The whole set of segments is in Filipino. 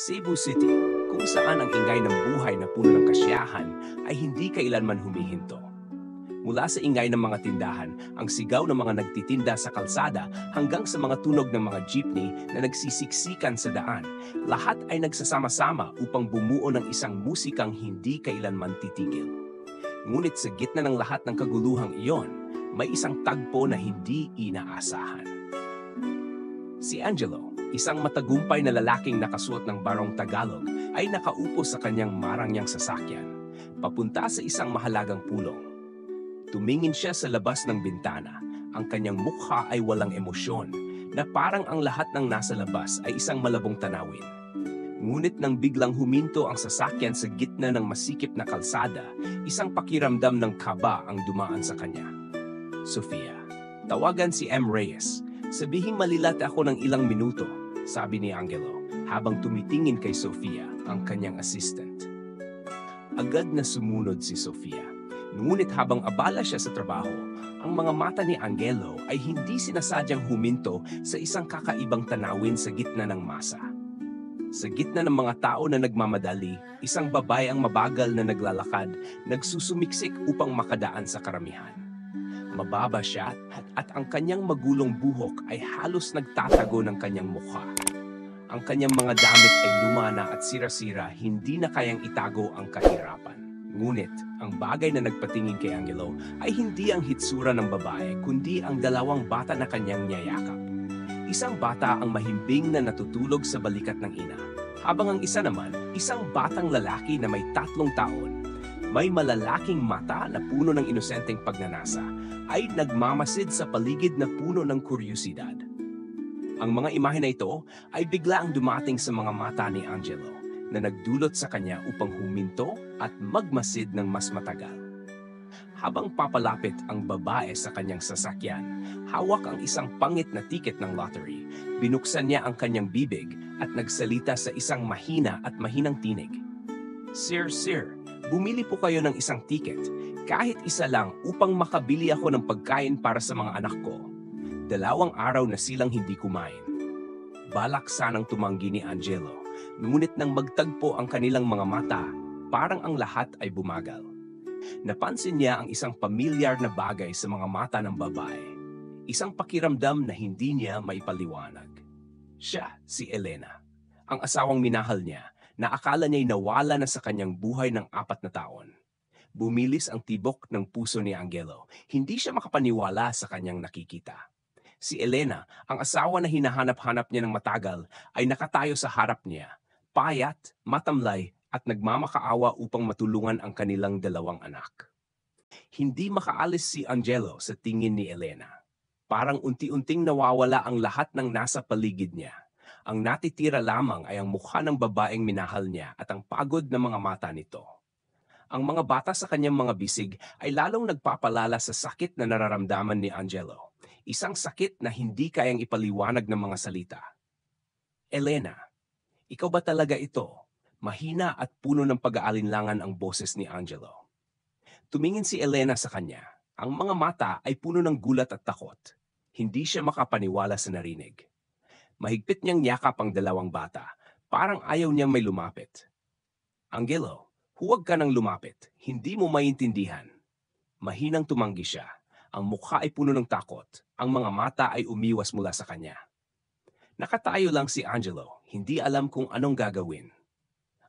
Cebu City, kung saan ang ingay ng buhay na puno ng kasiyahan ay hindi kailanman humihinto. Mula sa ingay ng mga tindahan, ang sigaw ng mga nagtitinda sa kalsada hanggang sa mga tunog ng mga jeepney na nagsisiksikan sa daan, lahat ay nagsasama-sama upang bumuo ng isang musikang hindi kailanman titigil. Ngunit sa gitna ng lahat ng kaguluhang iyon, may isang tagpo na hindi inaasahan. Si Angelo, isang matagumpay na lalaking nakasuot ng barong Tagalog, ay nakaupo sa kanyang marangyang sasakyan, papunta sa isang mahalagang pulong. Tumingin siya sa labas ng bintana. Ang kanyang mukha ay walang emosyon, na parang ang lahat ng nasa labas ay isang malabong tanawin. Ngunit nang biglang huminto ang sasakyan sa gitna ng masikip na kalsada, isang pakiramdam ng kaba ang dumaan sa kanya. Sofia, tawagan si M. Reyes. Sabihing malilat ako ng ilang minuto, sabi ni Angelo, habang tumitingin kay Sofia, ang kanyang assistant. Agad na sumunod si Sofia. Ngunit habang abala siya sa trabaho, ang mga mata ni Angelo ay hindi sinasadyang huminto sa isang kakaibang tanawin sa gitna ng masa. Sa gitna ng mga tao na nagmamadali, isang babae ang mabagal na naglalakad, nagsusumiksik upang makadaan sa karamihan. Mababa siya at ang kanyang magulong buhok ay halos nagtatago ng kanyang mukha. Ang kanyang mga damit ay luma na at sira-sira, hindi na kayang itago ang kahirapan. Ngunit, ang bagay na nagpatingin kay Angelo ay hindi ang hitsura ng babae, kundi ang dalawang bata na kanyang niyayakap. Isang bata ang mahimbing na natutulog sa balikat ng ina, habang ang isa naman, isang batang lalaki na may 3 taon. May malalaking mata na puno ng inosenteng pagnanasa, ay nagmamasid sa paligid na puno ng kuryusidad. Ang mga imahe na ito ay bigla ang dumating sa mga mata ni Angelo na nagdulot sa kanya upang huminto at magmasid ng mas matagal. Habang papalapit ang babae sa kanyang sasakyan, hawak ang isang pangit na tiket ng lottery. Binuksan niya ang kanyang bibig at nagsalita sa isang mahina at mahinang tinig. Sir, bumili po kayo ng isang tiket. Kahit isa lang upang makabili ako ng pagkain para sa mga anak ko. 2 araw na silang hindi kumain. Balak sanang tumanggi ni Angelo, ngunit nang magtagpo ang kanilang mga mata, parang ang lahat ay bumagal. Napansin niya ang isang pamilyar na bagay sa mga mata ng babae. Isang pakiramdam na hindi niya maipaliwanag. Siya, si Elena, ang asawang minahal niya, na akala niya'y nawala na sa kanyang buhay ng 4 na taon. Bumilis ang tibok ng puso ni Angelo. Hindi siya makapaniwala sa kanyang nakikita. Si Elena, ang asawa na hinahanap-hanap niya ng matagal, ay nakatayo sa harap niya, payat, matamlay, at nagmamakaawa upang matulungan ang kanilang 2 anak. Hindi makaalis si Angelo sa tingin ni Elena. Parang unti-unting nawawala ang lahat ng nasa paligid niya. Ang natitira lamang ay ang mukha ng babaeng minahal niya at ang pagod na mga mata nito. Ang mga bata sa kanyang mga bisig ay lalong nagpapalala sa sakit na nararamdaman ni Angelo. Isang sakit na hindi kayang ipaliwanag ng mga salita. Elena, ikaw ba talaga ito? Mahina at puno ng pag-aalinlangan ang boses ni Angelo. Tumingin si Elena sa kanya. Ang mga mata ay puno ng gulat at takot. Hindi siya makapaniwala sa narinig. Mahigpit niyang yakap ang 2 bata. Parang ayaw niyang may lumapit. Angelo, huwag ka nang lumapit. Hindi mo maintindihan. Mahinang tumanggi siya. Ang mukha ay puno ng takot. Ang mga mata ay umiwas mula sa kanya. Nakatayo lang si Angelo. Hindi alam kung anong gagawin.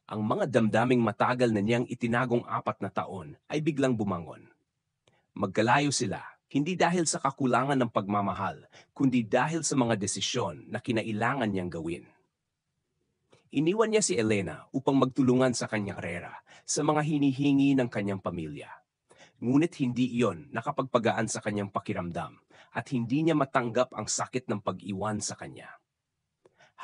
Ang mga damdaming matagal na niyang itinagong 4 na taon ay biglang bumangon. Magkalayo sila. Hindi dahil sa kakulangan ng pagmamahal, kundi dahil sa mga desisyon na kinailangan niyang gawin. Iniwan niya si Elena upang magtulungan sa kanyang karera, sa mga hinihingi ng kanyang pamilya. Ngunit hindi iyon nakapagpagaan sa kanyang pakiramdam at hindi niya matanggap ang sakit ng pag-iwan sa kanya.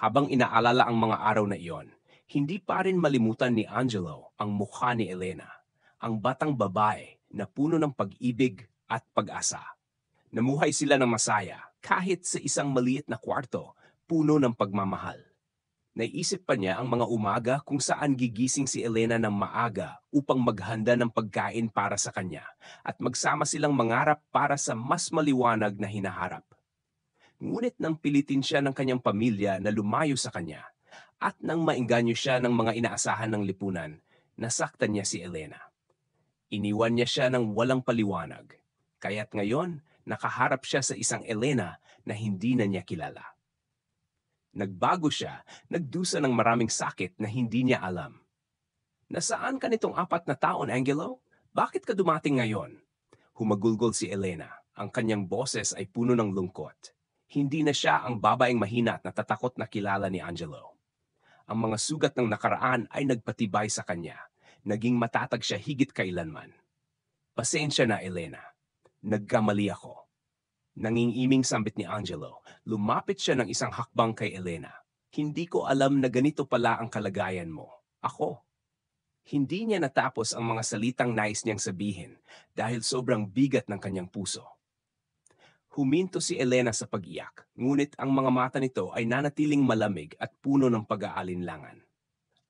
Habang inaalala ang mga araw na iyon, hindi pa rin malimutan ni Angelo ang mukha ni Elena, ang batang babae na puno ng pag-ibig at pag-asa. Namuhay sila ng masaya kahit sa isang maliit na kwarto, puno ng pagmamahal. Naisip pa niya ang mga umaga kung saan gigising si Elena ng maaga upang maghanda ng pagkain para sa kanya at magsama silang mangarap para sa mas maliwanag na hinaharap. Ngunit nang pilitin siya ng kanyang pamilya na lumayo sa kanya, At nang maengganyo siya ng mga inaasahan ng lipunan, nasaktan niya si Elena. Iniwan niya siya ng walang paliwanag. Kaya't ngayon, nakaharap siya sa isang Elena na hindi na niya kilala. Nagbago siya, nagdusa ng maraming sakit na hindi niya alam. Nasaan ka nitong 4 na taon, Angelo? Bakit ka dumating ngayon? Humagulgol si Elena. Ang kanyang boses ay puno ng lungkot. Hindi na siya ang babaeng mahina at natatakot na kilala ni Angelo. Ang mga sugat ng nakaraan ay nagpatibay sa kanya. Naging matatag siya higit kailanman. Pasensya na, Elena. Nagkamali ako. Nangingiming sambit ni Angelo, lumapit siya ng isang hakbang kay Elena. Hindi ko alam na ganito pala ang kalagayan mo. Ako. Hindi niya natapos ang mga salitang nais niyang sabihin dahil sobrang bigat ng kanyang puso. Huminto si Elena sa pag-iyak, ngunit ang mga mata nito ay nanatiling malamig at puno ng pag-aalinlangan.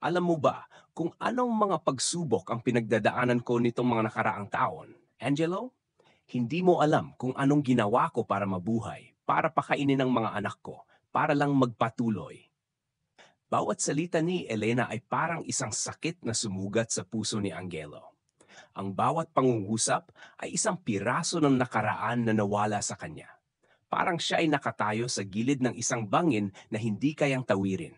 Alam mo ba kung anong mga pagsubok ang pinagdadaanan ko nitong mga nakaraang taon, Angelo? Hindi mo alam kung anong ginawa ko para mabuhay, para pakainin ang mga anak ko, para lang magpatuloy. Bawat salita ni Elena ay parang isang sakit na sumugat sa puso ni Angelo. Ang bawat pangungusap ay isang piraso ng nakaraan na nawala sa kanya. Parang siya ay nakatayo sa gilid ng isang bangin na hindi kayang tawirin.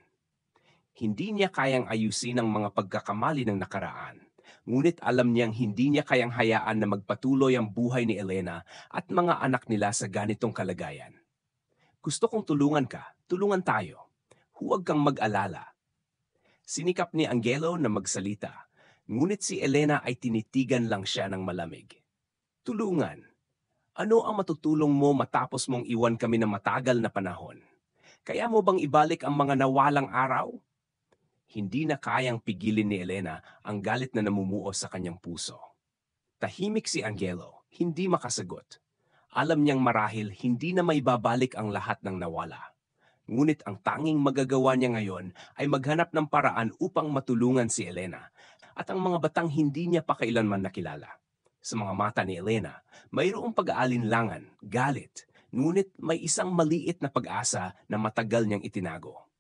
Hindi niya kayang ayusin ang mga pagkakamali ng nakaraan. Ngunit alam niyang hindi niya kayang hayaan na magpatuloy ang buhay ni Elena at mga anak nila sa ganitong kalagayan. Gusto kong tulungan ka, tulungan tayo. Huwag kang mag-alala. Sinikap ni Angelo na magsalita, ngunit si Elena ay tinitigan lang siya ng malamig. Tulungan. Ano ang matutulong mo matapos mong iwan kami ng matagal na panahon? Kaya mo bang ibalik ang mga nawalang araw? Hindi na kayang pigilin ni Elena ang galit na namumuo sa kanyang puso. Tahimik si Angelo, hindi makasagot. Alam niyang marahil hindi na may babalik ang lahat ng nawala. Ngunit ang tanging magagawa niya ngayon ay maghanap ng paraan upang matulungan si Elena at ang mga batang hindi niya pa kailanman nakilala. Sa mga mata ni Elena, mayroong pag-aalinlangan, galit, ngunit may isang maliit na pag-asa na matagal niyang itinago.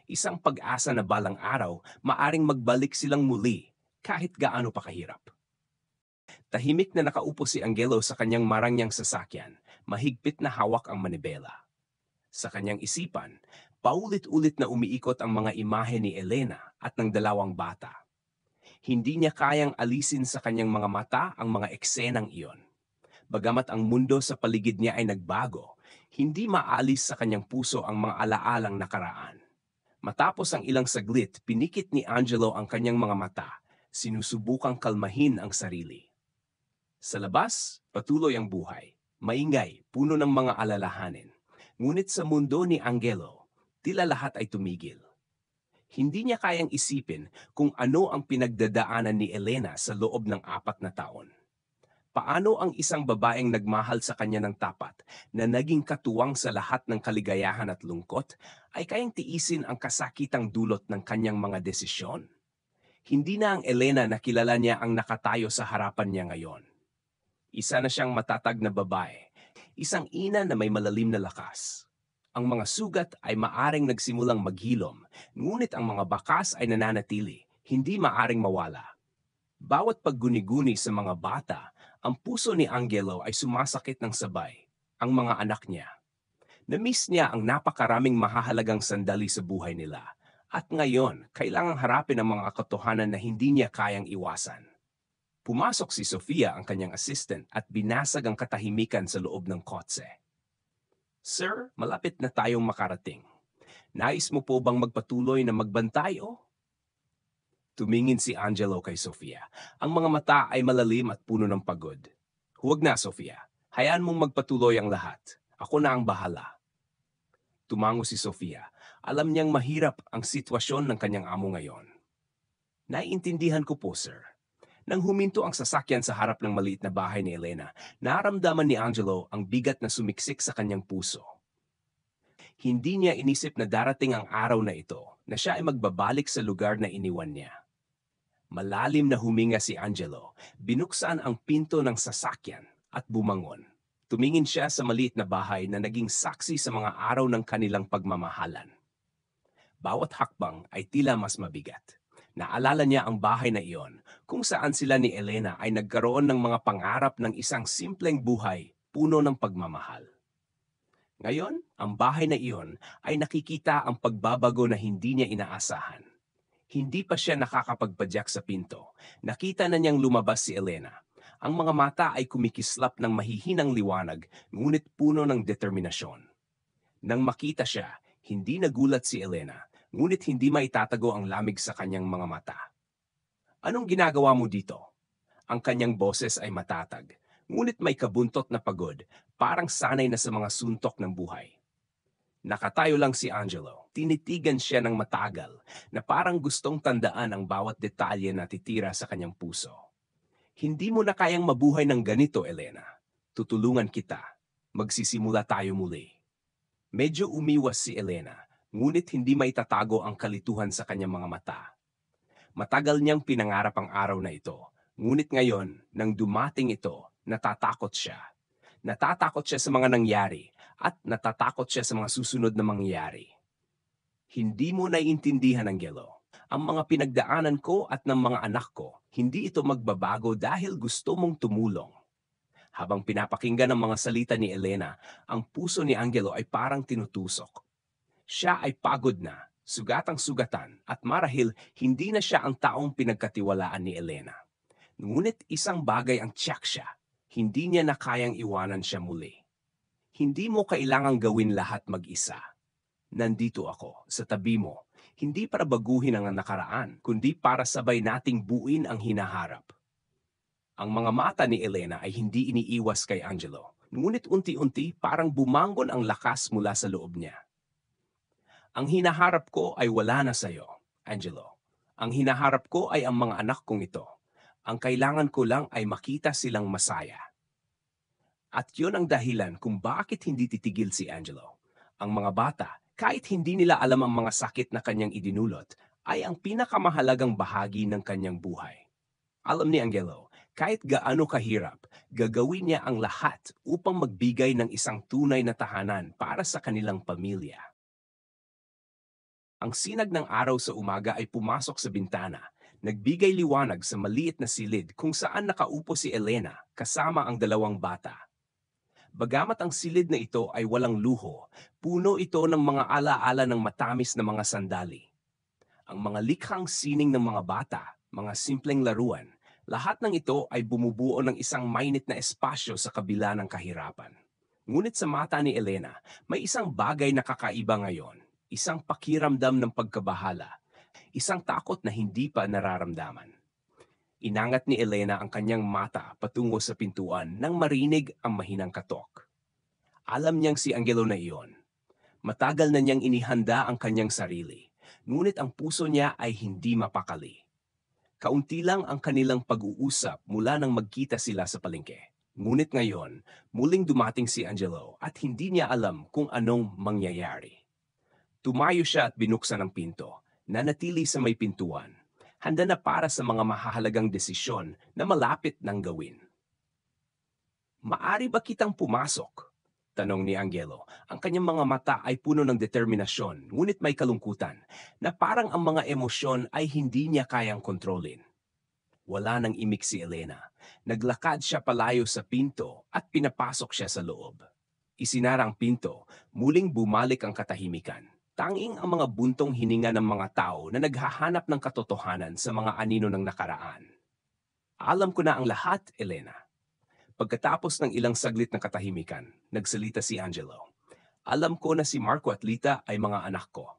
Isang pag-asa na balang araw, maaring magbalik silang muli kahit gaano pa kahirap. Tahimik na nakaupo si Angelo sa kanyang marangyang sasakyan, mahigpit na hawak ang manibela. Sa kanyang isipan, paulit-ulit na umiikot ang mga imahe ni Elena at ng dalawang bata. Hindi niya kayang alisin sa kanyang mga mata ang mga eksenang iyon. Bagamat ang mundo sa paligid niya ay nagbago, hindi maalis sa kanyang puso ang mga alaalang nakaraan. Matapos ang ilang saglit, pinikit ni Angelo ang kanyang mga mata, sinusubukang kalmahin ang sarili. Sa labas, patuloy ang buhay, maingay, puno ng mga alalahanin. Ngunit sa mundo ni Angelo, tila lahat ay tumigil. Hindi niya kayang isipin kung ano ang pinagdadaanan ni Elena sa loob ng 4 na taon. Paano ang isang babaeng nagmahal sa kanya ng tapat na naging katuwang sa lahat ng kaligayahan at lungkot ay kayang tiisin ang kasakitang dulot ng kanyang mga desisyon? Hindi na ang Elena na kilala niya ang nakatayo sa harapan niya ngayon. Isa na siyang matatag na babae, isang ina na may malalim na lakas. Ang mga sugat ay maaring nagsimulang maghilom, ngunit ang mga bakas ay nananatili, hindi maaring mawala. Bawat pagguni-guni sa mga bata, ang puso ni Angelo ay sumasakit ng sabay, ang mga anak niya. Na-miss niya ang napakaraming mahahalagang sandali sa buhay nila, at ngayon, kailangang harapin ang mga katotohanan na hindi niya kayang iwasan. Pumasok si Sofia, ang kanyang assistant, at binasag ang katahimikan sa loob ng kotse. Sir, malapit na tayong makarating. Nais mo po bang magpatuloy na magbantay o? Tumingin si Angelo kay Sofia. Ang mga mata ay malalim at puno ng pagod. Huwag na, Sofia. Hayaan mong magpatuloy ang lahat. Ako na ang bahala. Tumango si Sofia. Alam niyang mahirap ang sitwasyon ng kanyang amo ngayon. Naiintindihan ko po, sir. Nang huminto ang sasakyan sa harap ng maliit na bahay ni Elena, naramdaman ni Angelo ang bigat na sumiksik sa kanyang puso. Hindi niya inisip na darating ang araw na ito na siya ay magbabalik sa lugar na iniwan niya. Malalim na huminga si Angelo, binuksan ang pinto ng sasakyan at bumangon. Tumingin siya sa maliit na bahay na naging saksi sa mga araw ng kanilang pagmamahalan. Bawat hakbang ay tila mas mabigat. Naalala niya ang bahay na iyon kung saan sila ni Elena ay nagkaroon ng mga pangarap ng isang simpleng buhay, puno ng pagmamahal. Ngayon, ang bahay na iyon ay nakikita ang pagbabago na hindi niya inaasahan. Hindi pa siya nakakapagpadyak sa pinto. Nakita na niyang lumabas si Elena. Ang mga mata ay kumikislap ng mahihinang liwanag, ngunit puno ng determinasyon. Nang makita siya, hindi nagulat si Elena, ngunit hindi maitatago ang lamig sa kanyang mga mata. Anong ginagawa mo dito? Ang kanyang boses ay matatag, ngunit may kabuntot na pagod, parang sanay na sa mga suntok ng buhay. Nakatayo lang si Angelo. Tinitigan siya ng matagal na parang gustong tandaan ang bawat detalye na titira sa kanyang puso. Hindi mo na kayang mabuhay ng ganito, Elena. Tutulungan kita. Magsisimula tayo muli. Medyo umiwas si Elena, ngunit hindi maitatago ang kalituhan sa kanyang mga mata. Matagal niyang pinangarap ang araw na ito, ngunit ngayon, nang dumating ito, natatakot siya. Natatakot siya sa mga nangyari at natatakot siya sa mga susunod na mangyayari. Hindi mo naiintindihan, Angelo. Ang mga pinagdaanan ko at ng mga anak ko, hindi ito magbabago dahil gusto mong tumulong. Habang pinapakinggan ang mga salita ni Elena, ang puso ni Angelo ay parang tinutusok. Siya ay pagod na, sugatang-sugatan, at marahil hindi na siya ang taong pinagkatiwalaan ni Elena. Ngunit isang bagay ang tiyak siya, hindi niya na kayang iwanan siya muli. Hindi mo kailangang gawin lahat mag-isa. Nandito ako, sa tabi mo, hindi para baguhin ang nakaraan, kundi para sabay nating buuin ang hinaharap. Ang mga mata ni Elena ay hindi iniiwas kay Angelo, ngunit unti-unti parang bumangon ang lakas mula sa loob niya. Ang hinaharap ko ay wala na sa'yo, Angelo. Ang hinaharap ko ay ang mga anak kong ito. Ang kailangan ko lang ay makita silang masaya. At yun ang dahilan kung bakit hindi titigil si Angelo. Ang mga bata, kahit hindi nila alam ang mga sakit na kanyang idinulot, ay ang pinakamahalagang bahagi ng kanyang buhay. Alam ni Angelo, kahit gaano kahirap, gagawin niya ang lahat upang magbigay ng isang tunay na tahanan para sa kanilang pamilya. Ang sinag ng araw sa umaga ay pumasok sa bintana, nagbigay liwanag sa maliit na silid kung saan nakaupo si Elena kasama ang dalawang bata. Bagamat ang silid na ito ay walang luho, puno ito ng mga alaala ng matamis na mga sandali. Ang mga likhang sining ng mga bata, mga simpleng laruan, lahat ng ito ay bumubuo ng isang mainit na espasyo sa kabila ng kahirapan. Ngunit sa mata ni Elena, may isang bagay na kakaiba ngayon, isang pakiramdam ng pagkabahala, isang takot na hindi pa nararamdaman. Inangat ni Elena ang kanyang mata patungo sa pintuan nang marinig ang mahinang katok. Alam niyang si Angelo na iyon. Matagal na niyang inihanda ang kanyang sarili, ngunit ang puso niya ay hindi mapakali. Kaunti lang ang kanilang pag-uusap mula nang magkita sila sa palengke. Ngunit ngayon, muling dumating si Angelo at hindi niya alam kung anong mangyayari. Tumayo siya at binuksan ang pinto, nanatili sa may pintuan, handa na para sa mga mahahalagang desisyon na malapit nang gawin. "Maari ba kitang pumasok?" tanong ni Angelo. Ang kanyang mga mata ay puno ng determinasyon, ngunit may kalungkutan, na parang ang mga emosyon ay hindi niya kayang kontrolin. Wala nang imik si Elena. Naglakad siya palayo sa pinto at pinapasok siya sa loob. Isinara ang pinto, muling bumalik ang katahimikan. Tanging ang mga buntong hininga ng mga tao na naghahanap ng katotohanan sa mga anino ng nakaraan. "Alam ko na ang lahat, Elena." Pagkatapos ng ilang saglit na katahimikan, nagsalita si Angelo. "Alam ko na si Marco at Lita ay mga anak ko."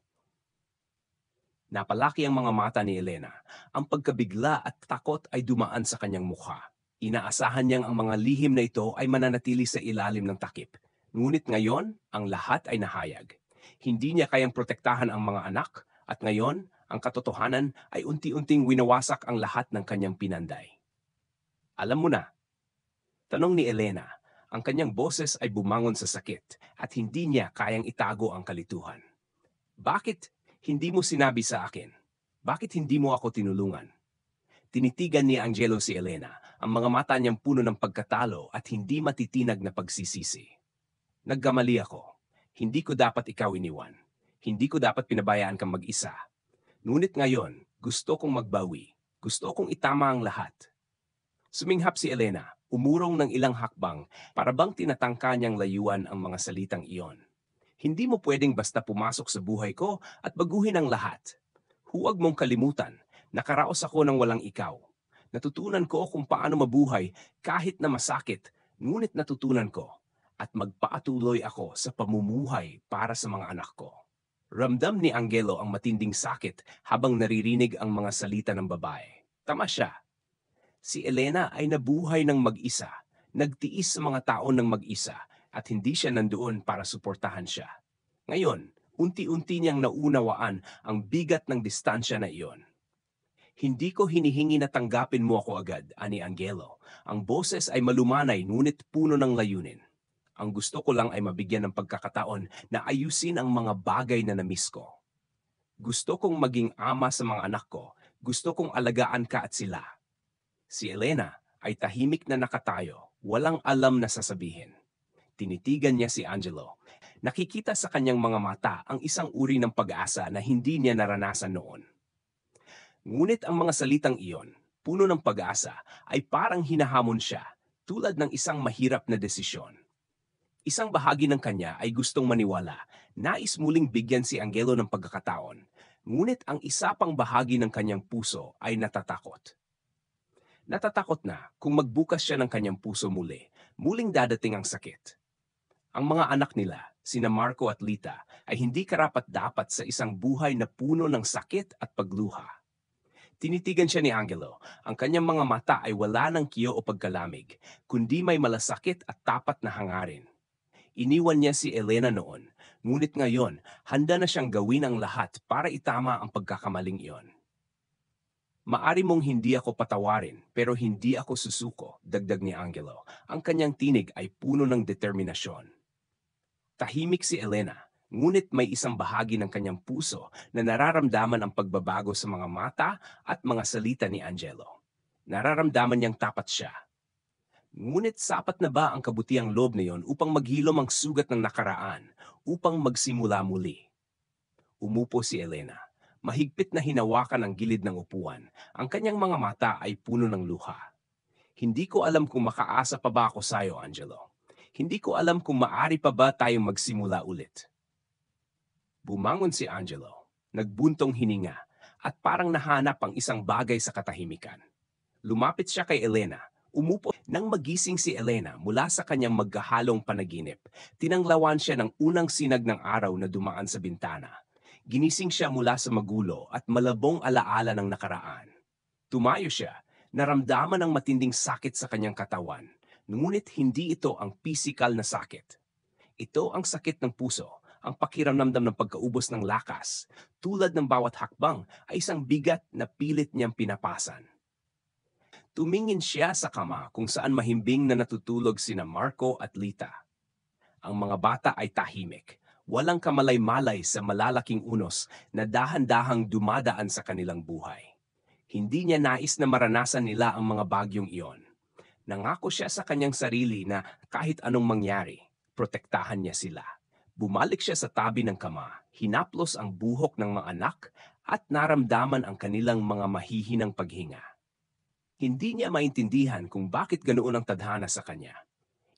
Napalaki ang mga mata ni Elena. Ang pagkabigla at takot ay dumaan sa kanyang mukha. Inaasahan niyang ang mga lihim na ito ay mananatili sa ilalim ng takip. Ngunit ngayon, ang lahat ay nahayag. Hindi niya kayang protektahan ang mga anak, at ngayon, ang katotohanan ay unti-unting winawasak ang lahat ng kanyang pinanday. "Alam mo na?" tanong ni Elena. Ang kanyang boses ay bumangon sa sakit at hindi niya kayang itago ang kalituhan. "Bakit hindi mo sinabi sa akin? Bakit hindi mo ako tinulungan?" Tinitigan ni Angelo si Elena, ang mga mata niyang puno ng pagkatalo at hindi matitinag na pagsisisi. "Nagkamali ako. Hindi ko dapat ikaw iniwan. Hindi ko dapat pinabayaan kang mag-isa. Ngunit ngayon, gusto kong magbawi. Gusto kong itama ang lahat. Suminghap si Elena, umurong ng ilang hakbang para bang tinatangka niyang layuan ang mga salitang iyon. Hindi mo pwedeng basta pumasok sa buhay ko at baguhin ang lahat. Huwag mong kalimutan, nakaraos ako ng walang ikaw. Natutunan ko kung paano mabuhay kahit na masakit, ngunit natutunan ko at magpaatuloy ako sa pamumuhay para sa mga anak ko. Ramdam ni Angelo ang matinding sakit habang naririnig ang mga salita ng babae. Tama siya. Si Elena ay nabuhay ng mag-isa, nagtiis sa mga taon ng mag-isa at hindi siya nandoon para suportahan siya. Ngayon, unti-unti niyang naunawaan ang bigat ng distansya na iyon. Hindi ko hinihingi na tanggapin mo ako agad, ani Angelo. Ang boses ay malumanay ngunit puno ng layunin. Ang gusto ko lang ay mabigyan ng pagkakataon na ayusin ang mga bagay na namiss ko. Gusto kong maging ama sa mga anak ko. Gusto kong alagaan ka at sila. Si Elena ay tahimik na nakatayo, walang alam na sasabihin. Tinitigan niya si Angelo. Nakikita sa kanyang mga mata ang isang uri ng pag-asa na hindi niya naranasan noon. Ngunit ang mga salitang iyon, puno ng pag-asa, ay parang hinahamon siya, tulad ng isang mahirap na desisyon. Isang bahagi ng kanya ay gustong maniwala, nais muling bigyan si Angelo ng pagkakataon, ngunit ang isa pang bahagi ng kanyang puso ay natatakot. Natatakot na kung magbukas siya ng kanyang puso muli, muling dadating ang sakit. Ang mga anak nila, sina Marco at Lita, ay hindi karapat-dapat sa isang buhay na puno ng sakit at pagluha. Tinitigan siya ni Angelo, ang kanyang mga mata ay wala ng kiyo o pagkalamig, kundi may malasakit at tapat na hangarin. Iniwan niya si Elena noon, ngunit ngayon, handa na siyang gawin ang lahat para itama ang pagkakamaling iyon. Maari mong hindi ako patawarin, pero hindi ako susuko, dagdag ni Angelo. Ang kanyang tinig ay puno ng determinasyon. Tahimik si Elena, ngunit may isang bahagi ng kanyang puso na nararamdaman ang pagbabago sa mga mata at mga salita ni Angelo. Nararamdaman niyang tapat siya. Ngunit sapat na ba ang kabutiang loob na iyon upang maghilom ang sugat ng nakaraan, upang magsimula muli? Umupo si Elena. Mahigpit na hinawakan ang gilid ng upuan. Ang kanyang mga mata ay puno ng luha. Hindi ko alam kung makaasa pa ba ako sa'yo, Angelo. Hindi ko alam kung maari pa ba tayong magsimula ulit. Bumangon si Angelo, nagbuntong hininga, at parang nahanap ang isang bagay sa katahimikan. Lumapit siya kay Elena, umupo. Nang magising si Elena mula sa kanyang magkahalong panaginip, tinanglawan siya ng unang sinag ng araw na dumaan sa bintana. Ginising siya mula sa magulo at malabong alaala ng nakaraan. Tumayo siya, naramdaman ang matinding sakit sa kanyang katawan, ngunit hindi ito ang pisikal na sakit. Ito ang sakit ng puso, ang pakiramdam ng pagkaubos ng lakas, tulad ng bawat hakbang ay isang bigat na pilit niyang pinapasan. Tumingin siya sa kama kung saan mahimbing na natutulog sina Marco at Lita. Ang mga bata ay tahimik. Walang kamalay-malay sa malalaking unos na dahan-dahang dumadaan sa kanilang buhay. Hindi niya nais na maranasan nila ang mga bagyong iyon. Nangako siya sa kanyang sarili na kahit anong mangyari, protektahan niya sila. Bumalik siya sa tabi ng kama, hinaplos ang buhok ng mga anak at naramdaman ang kanilang mga mahihinang paghinga. Hindi niya maintindihan kung bakit ganoon ang tadhana sa kanya.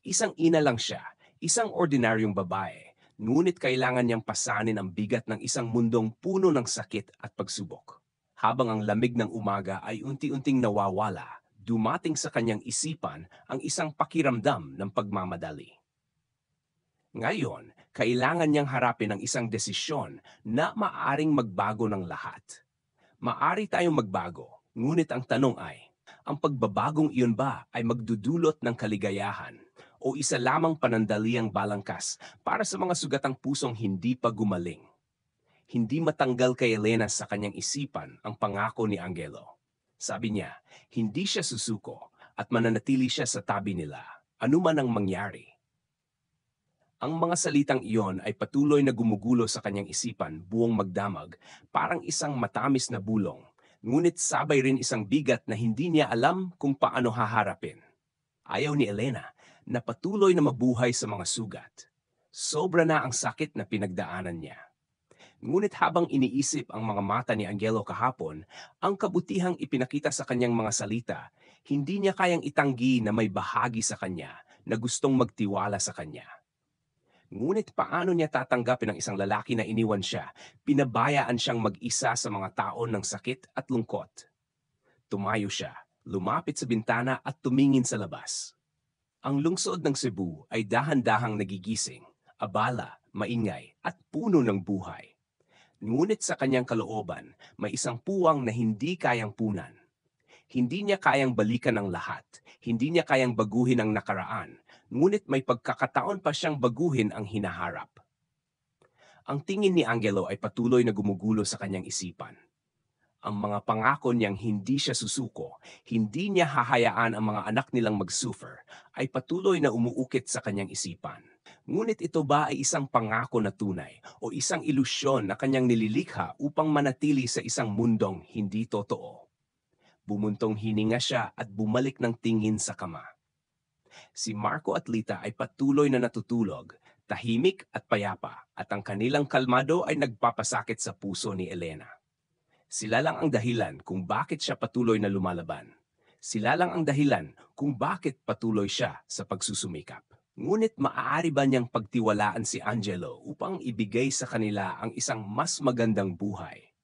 Isang ina lang siya, isang ordinaryong babae, ngunit kailangan niyang pasanin ang bigat ng isang mundong puno ng sakit at pagsubok. Habang ang lamig ng umaga ay unti-unting nawawala, dumating sa kanyang isipan ang isang pakiramdam ng pagmamadali. Ngayon, kailangan niyang harapin ang isang desisyon na maaring magbago ng lahat. Maari tayong magbago, ngunit ang tanong ay, ang pagbabagong iyon ba ay magdudulot ng kaligayahan o isa lamang panandaliang balangkas para sa mga sugatang pusong hindi pa gumaling? Hindi matanggal kay Elena sa kanyang isipan ang pangako ni Angelo. Sabi niya, hindi siya susuko at mananatili siya sa tabi nila, anuman ang mangyari. Ang mga salitang iyon ay patuloy na gumugulo sa kanyang isipan buong magdamag, parang isang matamis na bulong, ngunit sabay rin isang bigat na hindi niya alam kung paano haharapin. Ayaw ni Elena na patuloy na mabuhay sa mga sugat. Sobra na ang sakit na pinagdaanan niya. Ngunit habang iniisip ang mga mata ni Angelo kahapon, ang kabutihang ipinakita sa kanyang mga salita, hindi niya kayang itanggi na may bahagi sa kanya na gustong magtiwala sa kanya. Ngunit paano niya tatanggapin ang isang lalaki na iniwan siya, pinabayaan siyang mag-isa sa mga taon ng sakit at lungkot? Tumayo siya, lumapit sa bintana at tumingin sa labas. Ang lungsod ng Cebu ay dahan-dahang nagigising, abala, maingay at puno ng buhay. Ngunit sa kanyang kalooban, may isang puwang na hindi kayang punan. Hindi niya kayang balikan ang lahat, hindi niya kayang baguhin ang nakaraan, ngunit may pagkakataon pa siyang baguhin ang hinaharap. Ang tingin ni Angelo ay patuloy na gumugulo sa kanyang isipan. Ang mga pangako niyang hindi siya susuko, hindi niya hahayaan ang mga anak nilang mag-suffer, ay patuloy na umuukit sa kanyang isipan. Ngunit ito ba ay isang pangako na tunay o isang ilusyon na kanyang nililikha upang manatili sa isang mundong hindi totoo? Bumuntong hininga siya at bumalik ng tingin sa kama. Si Marco at Lita ay patuloy na natutulog, tahimik at payapa, at ang kanilang kalmado ay nagpapasakit sa puso ni Elena. Sila lang ang dahilan kung bakit siya patuloy na lumalaban. Sila lang ang dahilan kung bakit patuloy siya sa pagsusumikap. Ngunit maaari ba niyang pagtiwalaan si Angelo upang ibigay sa kanila ang isang mas magandang buhay?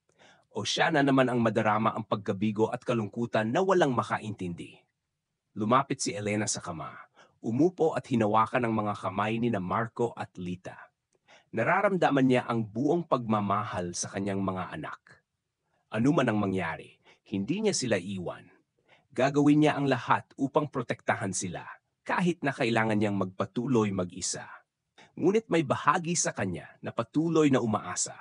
O siya na naman ang madarama ang pagkabigo at kalungkutan na walang makaintindi? Lumapit si Elena sa kama, umupo at hinawakan ang mga kamay ni na Marco at Lita. Nararamdaman niya ang buong pagmamahal sa kanyang mga anak. Ano man ang mangyari, hindi niya sila iwan. Gagawin niya ang lahat upang protektahan sila, kahit na kailangan niyang magpatuloy mag-isa. Ngunit may bahagi sa kanya na patuloy na umaasa.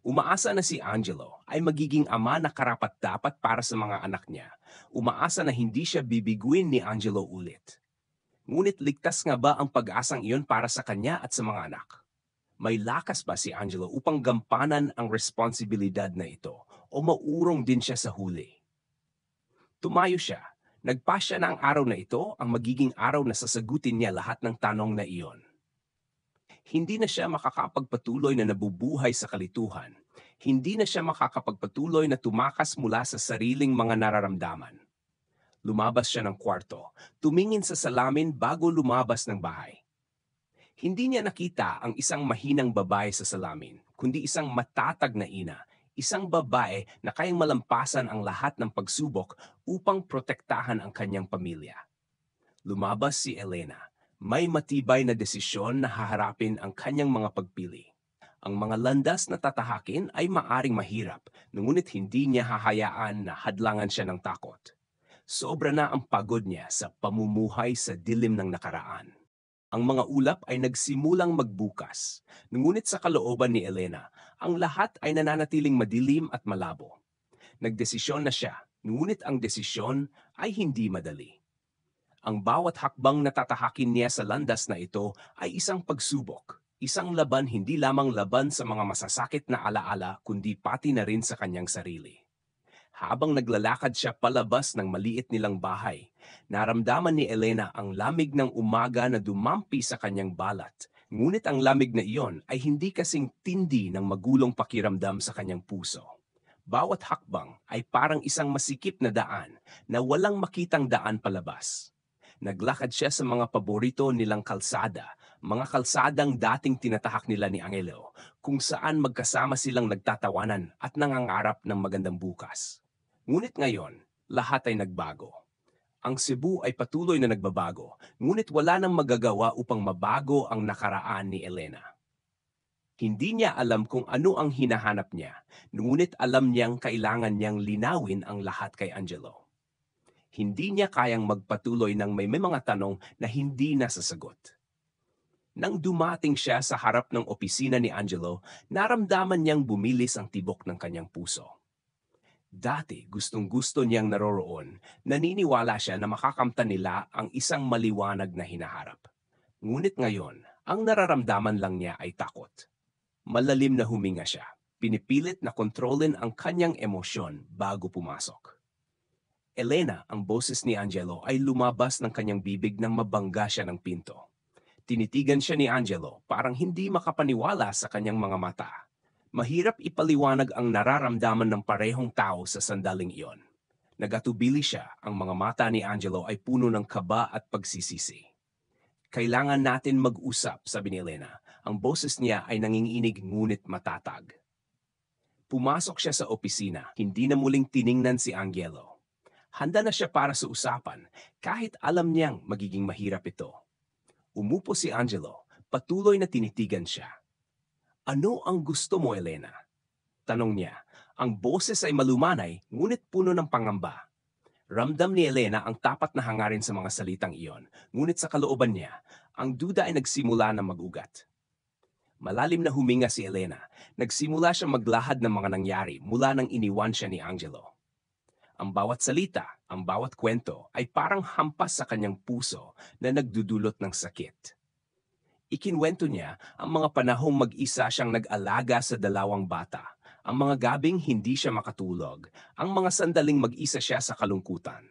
Umaasa na si Angelo ay magiging ama na karapat-dapat para sa mga anak niya. Umaasa na hindi siya bibiguin ni Angelo ulit. Ngunit ligtas nga ba ang pag-asang iyon para sa kanya at sa mga anak? May lakas ba si Angelo upang gampanan ang responsibilidad na ito o maurong din siya sa huli? Tumayo siya. Nagpasya na ang araw na ito ang magiging araw na sasagutin niya lahat ng tanong na iyon. Hindi na siya makakapagpatuloy na nabubuhay sa kalituhan. Hindi na siya makakapagpatuloy na tumakas mula sa sariling mga nararamdaman. Lumabas siya ng kwarto, tumingin sa salamin bago lumabas ng bahay. Hindi niya nakita ang isang mahinang babae sa salamin, kundi isang matatag na ina, isang babae na kayang malampasan ang lahat ng pagsubok upang protektahan ang kanyang pamilya. Lumabas si Elena. May matibay na desisyon na haharapin ang kanyang mga pagpili. Ang mga landas na tatahakin ay maaring mahirap, ngunit hindi niya hahayaan na hadlangan siya ng takot. Sobra na ang pagod niya sa pamumuhay sa dilim ng nakaraan. Ang mga ulap ay nagsimulang magbukas, ngunit sa kalooban ni Elena, ang lahat ay nananatiling madilim at malabo. Nagdesisyon na siya, ngunit ang desisyon ay hindi madali. Ang bawat hakbang na tatahakin niya sa landas na ito ay isang pagsubok, isang laban hindi lamang laban sa mga masasakit na alaala kundi pati na rin sa kanyang sarili. Habang naglalakad siya palabas ng maliit nilang bahay, naramdaman ni Elena ang lamig ng umaga na dumampi sa kanyang balat. Ngunit ang lamig na iyon ay hindi kasing tindi ng magulong pakiramdam sa kanyang puso. Bawat hakbang ay parang isang masikip na daan na walang makitang daan palabas. Naglakad siya sa mga paborito nilang kalsada, mga kalsadang dating tinatahak nila ni Angelo, kung saan magkasama silang nagtatawanan at nangangarap ng magandang bukas. Ngunit ngayon, lahat ay nagbago. Ang Cebu ay patuloy na nagbabago, ngunit wala nang magagawa upang mabago ang nakaraan ni Elena. Hindi niya alam kung ano ang hinahanap niya, ngunit alam niyang kailangan niyang linawin ang lahat kay Angelo. Hindi niya kayang magpatuloy ng may mga tanong na hindi nasasagot. Nang dumating siya sa harap ng opisina ni Angelo, naramdaman niyang bumilis ang tibok ng kanyang puso. Dati gustong-gusto niyang naroroon, naniniwala siya na makakamtan nila ang isang maliwanag na hinaharap. Ngunit ngayon, ang nararamdaman lang niya ay takot. Malalim na huminga siya, pinipilit na kontrolin ang kanyang emosyon bago pumasok. Elena, ang boses ni Angelo ay lumabas ng kanyang bibig nang mabangga siya ng pinto. Tinitigan siya ni Angelo parang hindi makapaniwala sa kanyang mga mata. Mahirap ipaliwanag ang nararamdaman ng parehong tao sa sandaling iyon. Nagatubili siya, ang mga mata ni Angelo ay puno ng kaba at pagsisisi. Kailangan natin mag-usap, sabi ni Elena. Ang boses niya ay nanginginig ngunit matatag. Pumasok siya sa opisina, hindi na muling tiningnan si Angelo. Handa na siya para sa usapan, kahit alam niyang magiging mahirap ito. Umupo si Angelo, patuloy na tinitigan siya. Ano ang gusto mo, Elena? Tanong niya. Ang boses ay malumanay, ngunit puno ng pangamba. Ramdam ni Elena ang tapat na hangarin sa mga salitang iyon, ngunit sa kalooban niya, ang duda ay nagsimula na mag-ugat. Malalim na huminga si Elena. Nagsimula siya maglahad ng mga nangyari mula nang iniwan siya ni Angelo. Ang bawat salita, ang bawat kwento ay parang hampas sa kanyang puso na nagdudulot ng sakit. Ikinwento niya ang mga panahong mag-isa siyang nag-alaga sa 2 bata, ang mga gabing hindi siya makatulog, ang mga sandaling mag-isa siya sa kalungkutan.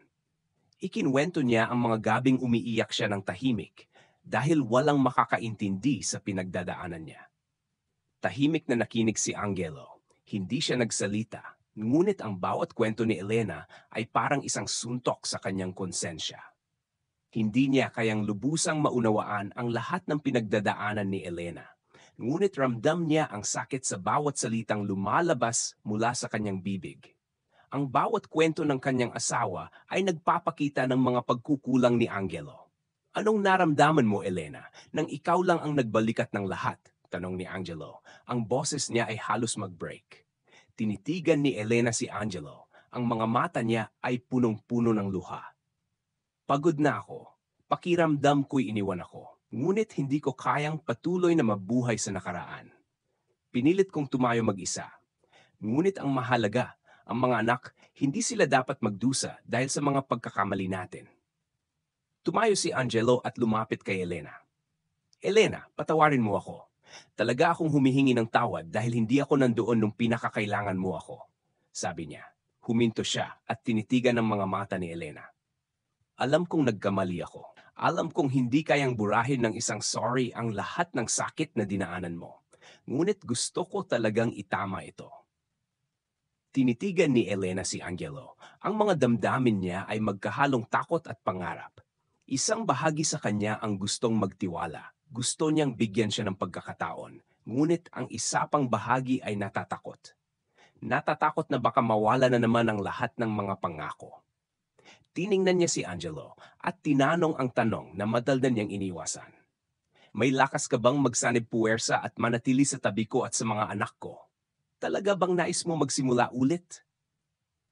Ikinwento niya ang mga gabing umiiyak siya ng tahimik dahil walang makakaintindi sa pinagdadaanan niya. Tahimik na nakinig si Angelo. Hindi siya nagsalita, ngunit ang bawat kwento ni Elena ay parang isang suntok sa kanyang konsensya. Hindi niya kayang lubusang maunawaan ang lahat ng pinagdadaanan ni Elena, ngunit ramdam niya ang sakit sa bawat salitang lumalabas mula sa kanyang bibig. Ang bawat kwento ng kanyang asawa ay nagpapakita ng mga pagkukulang ni Angelo. Anong naramdaman mo, Elena, nang ikaw lang ang nagbalikat ng lahat? Tanong ni Angelo. Ang boses niya ay halos mag-break. Tinitigan ni Elena si Angelo. Ang mga mata niya ay punong-puno ng luha. Pagod na ako. Pakiramdam ko'y iniwan ako. Ngunit hindi ko kayang patuloy na mabuhay sa nakaraan. Pinilit kong tumayo mag-isa. Ngunit ang mahalaga, ang mga anak, hindi sila dapat magdusa dahil sa mga pagkakamali natin. Tumayo si Angelo at lumapit kay Elena. Elena, patawarin mo ako. Talaga akong humihingi ng tawad dahil hindi ako nandoon nung pinakakailangan mo ako. Sabi niya. Huminto siya at tinitigan ng mga mata ni Elena. Alam kong nagkamali ako. Alam kong hindi kayang burahin ng isang sorry ang lahat ng sakit na dinaanan mo. Ngunit gusto ko talagang itama ito. Tinitigan ni Elena si Angelo. Ang mga damdamin niya ay magkahalong takot at pangarap. Isang bahagi sa kanya ang gustong magtiwala. Gusto niyang bigyan siya ng pagkakataon. Ngunit ang isa pang bahagi ay natatakot. Natatakot na baka mawala na naman ang lahat ng mga pangako. Tiningnan niya si Angelo at tinanong ang tanong na madaldan niyang iniwasan. May lakas ka bang magsanib puwersa at manatili sa tabi ko at sa mga anak ko? Talaga bang nais mo magsimula ulit?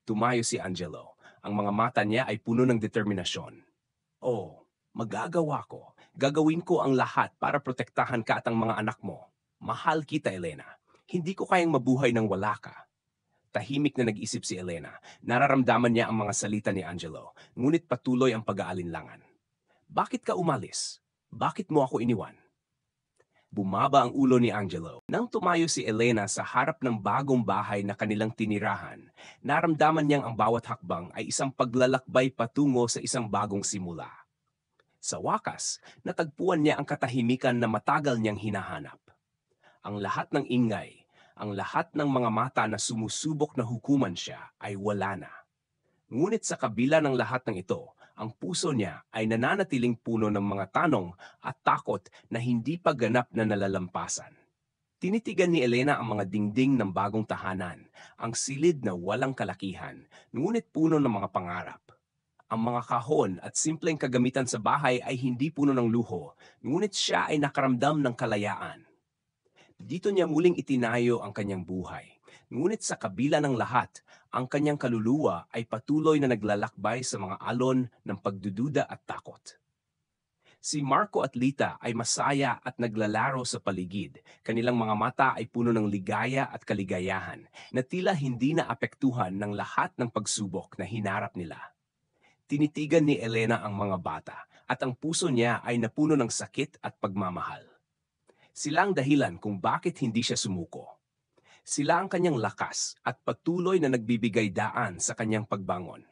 Tumayo si Angelo. Ang mga mata niya ay puno ng determinasyon. Oh, magagawa ko. Gagawin ko ang lahat para protektahan ka at ang mga anak mo. Mahal kita, Elena. Hindi ko kayang mabuhay nang wala ka. Tahimik na nag-isip si Elena. Nararamdaman niya ang mga salita ni Angelo, ngunit patuloy ang pag-aalinlangan. Bakit ka umalis? Bakit mo ako iniwan? Bumaba ang ulo ni Angelo. Nang tumayo si Elena sa harap ng bagong bahay na kanilang tinirahan, naramdaman niyang ang bawat hakbang ay isang paglalakbay patungo sa isang bagong simula. Sa wakas, natagpuan niya ang katahimikan na matagal niyang hinahanap. Ang lahat ng ingay, ang lahat ng mga mata na sumusubok na hukuman siya ay wala na. Ngunit sa kabila ng lahat ng ito, ang puso niya ay nananatiling puno ng mga tanong at takot na hindi pa ganap na nalalampasan. Tinitigan ni Elena ang mga dingding ng bagong tahanan, ang silid na walang kalakihan, ngunit puno ng mga pangarap. Ang mga kahon at simpleng kagamitan sa bahay ay hindi puno ng luho, ngunit siya ay nakaramdam ng kalayaan. Dito niya muling itinayo ang kanyang buhay. Ngunit sa kabila ng lahat, ang kanyang kaluluwa ay patuloy na naglalakbay sa mga alon ng pagdududa at takot. Si Marco at Lita ay masaya at naglalaro sa paligid. Kanilang mga mata ay puno ng ligaya at kaligayahan na tila hindi na apektuhan ng lahat ng pagsubok na hinarap nila. Tinitigan ni Elena ang mga bata at ang puso niya ay napuno ng sakit at pagmamahal. Sila ang dahilan kung bakit hindi siya sumuko. Sila ang kanyang lakas at patuloy na nagbibigay daan sa kanyang pagbangon.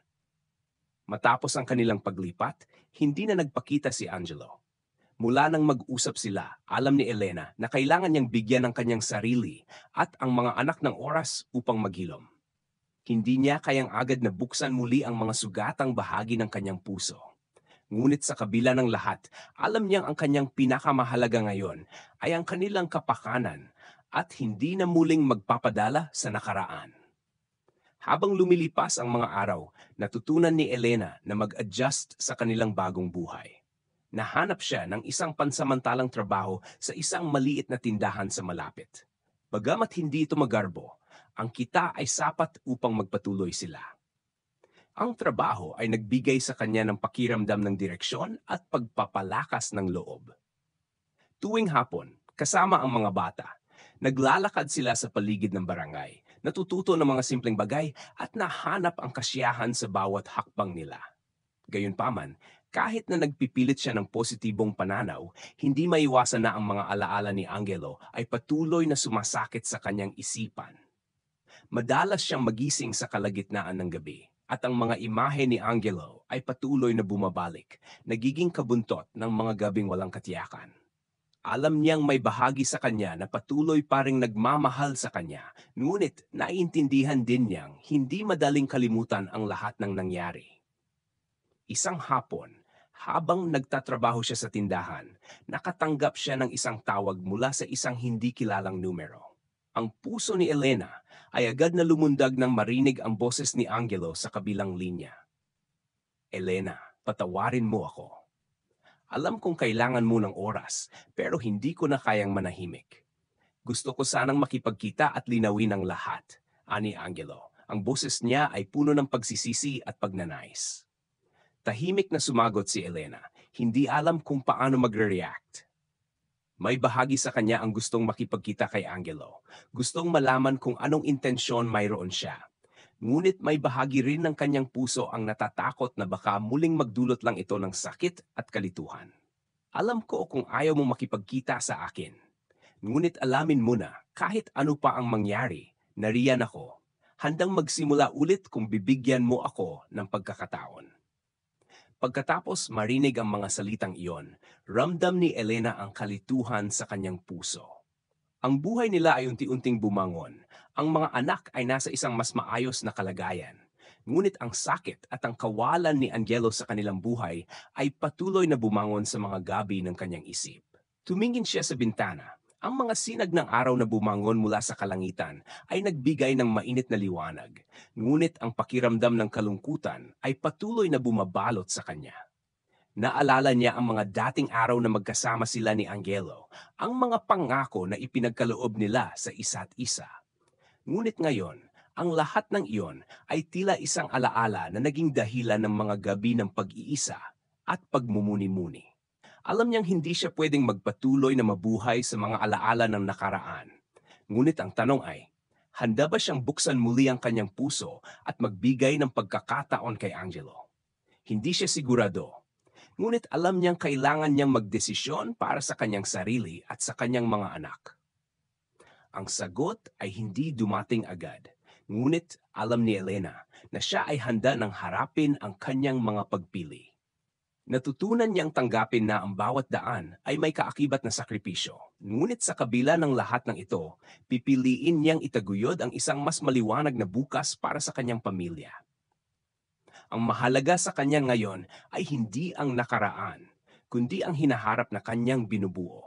Matapos ang kanilang paglipat, hindi na nagpakita si Angelo. Mula nang mag-usap sila, alam ni Elena na kailangan niyang bigyan ng kanyang sarili at ang mga anak ng oras upang maghilom. Hindi niya kayang agad na buksan muli ang mga sugatang bahagi ng kanyang puso. Ngunit sa kabila ng lahat, alam niyang ang kanyang pinakamahalaga ngayon ay ang kanilang kapakanan at hindi na muling magpapadala sa nakaraan. Habang lumilipas ang mga araw, natutunan ni Elena na mag-adjust sa kanilang bagong buhay. Nahanap siya ng isang pansamantalang trabaho sa isang maliit na tindahan sa malapit. Bagamat hindi ito magarbo, ang kita ay sapat upang magpatuloy sila. Ang trabaho ay nagbigay sa kanya ng pakiramdam ng direksyon at pagpapalakas ng loob. Tuwing hapon, kasama ang mga bata, naglalakad sila sa paligid ng barangay, natututo ng mga simpleng bagay at nahanap ang kasiyahan sa bawat hakbang nila. Gayunpaman, kahit na nagpipilit siya ng positibong pananaw, hindi maiwasan na ang mga alaala ni Angelo ay patuloy na sumasakit sa kanyang isipan. Madalas siyang magising sa kalagitnaan ng gabi at ang mga imahe ni Angelo ay patuloy na bumabalik, nagiging kabuntot ng mga gabing walang katiyakan. Alam niyang may bahagi sa kanya na patuloy pa ring nagmamahal sa kanya, ngunit naiintindihan din niyang hindi madaling kalimutan ang lahat ng nangyari. Isang hapon, habang nagtatrabaho siya sa tindahan, nakatanggap siya ng isang tawag mula sa isang hindi kilalang numero. Ang puso ni Elena ay agad na lumundag nang marinig ang boses ni Angelo sa kabilang linya. Elena, patawarin mo ako. Alam kong kailangan mo ng oras, pero hindi ko na kayang manahimik. Gusto ko sanang makipagkita at linawin ang lahat, ani Angelo. Ang boses niya ay puno ng pagsisisi at pagnanais. Tahimik na sumagot si Elena, hindi alam kung paano magre-react. May bahagi sa kanya ang gustong makipagkita kay Angelo. Gustong malaman kung anong intensyon mayroon siya. Ngunit may bahagi rin ng kanyang puso ang natatakot na baka muling magdulot lang ito ng sakit at kalituhan. Alam ko kung ayaw mong makipagkita sa akin. Ngunit alamin mo na kahit ano pa ang mangyari, nariyan ako. Handang magsimula ulit kung bibigyan mo ako ng pagkakataon. Pagkatapos marinig ang mga salitang iyon, ramdam ni Elena ang kalituhan sa kanyang puso. Ang buhay nila ay unti-unting bumangon. Ang mga anak ay nasa isang mas maayos na kalagayan. Ngunit ang sakit at ang kawalan ni Angelo sa kanilang buhay ay patuloy na bumangon sa mga gabi ng kanyang isip. Tumingin siya sa bintana. Ang mga sinag ng araw na bumangon mula sa kalangitan ay nagbigay ng mainit na liwanag. Ngunit ang pakiramdam ng kalungkutan ay patuloy na bumabalot sa kanya. Naalala niya ang mga dating araw na magkasama sila ni Angelo, ang mga pangako na ipinagkaloob nila sa isa't isa. Ngunit ngayon, ang lahat ng iyon ay tila isang alaala na naging dahilan ng mga gabi ng pag-iisa at pagmumuni-muni. Alam niyang hindi siya pwedeng magpatuloy na mabuhay sa mga alaala ng nakaraan. Ngunit ang tanong ay, handa ba siyang buksan muli ang kanyang puso at magbigay ng pagkakataon kay Angelo? Hindi siya sigurado. Ngunit alam niyang kailangan niyang magdesisyon para sa kanyang sarili at sa kanyang mga anak. Ang sagot ay hindi dumating agad. Ngunit alam ni Elena na siya ay handa nang harapin ang kanyang mga pagpili. Natutunan niyang tanggapin na ang bawat daan ay may kaakibat na sakripisyo. Ngunit sa kabila ng lahat ng ito, pipiliin niyang itaguyod ang isang mas maliwanag na bukas para sa kanyang pamilya. Ang mahalaga sa kanya ngayon ay hindi ang nakaraan, kundi ang hinaharap na kanyang binubuo.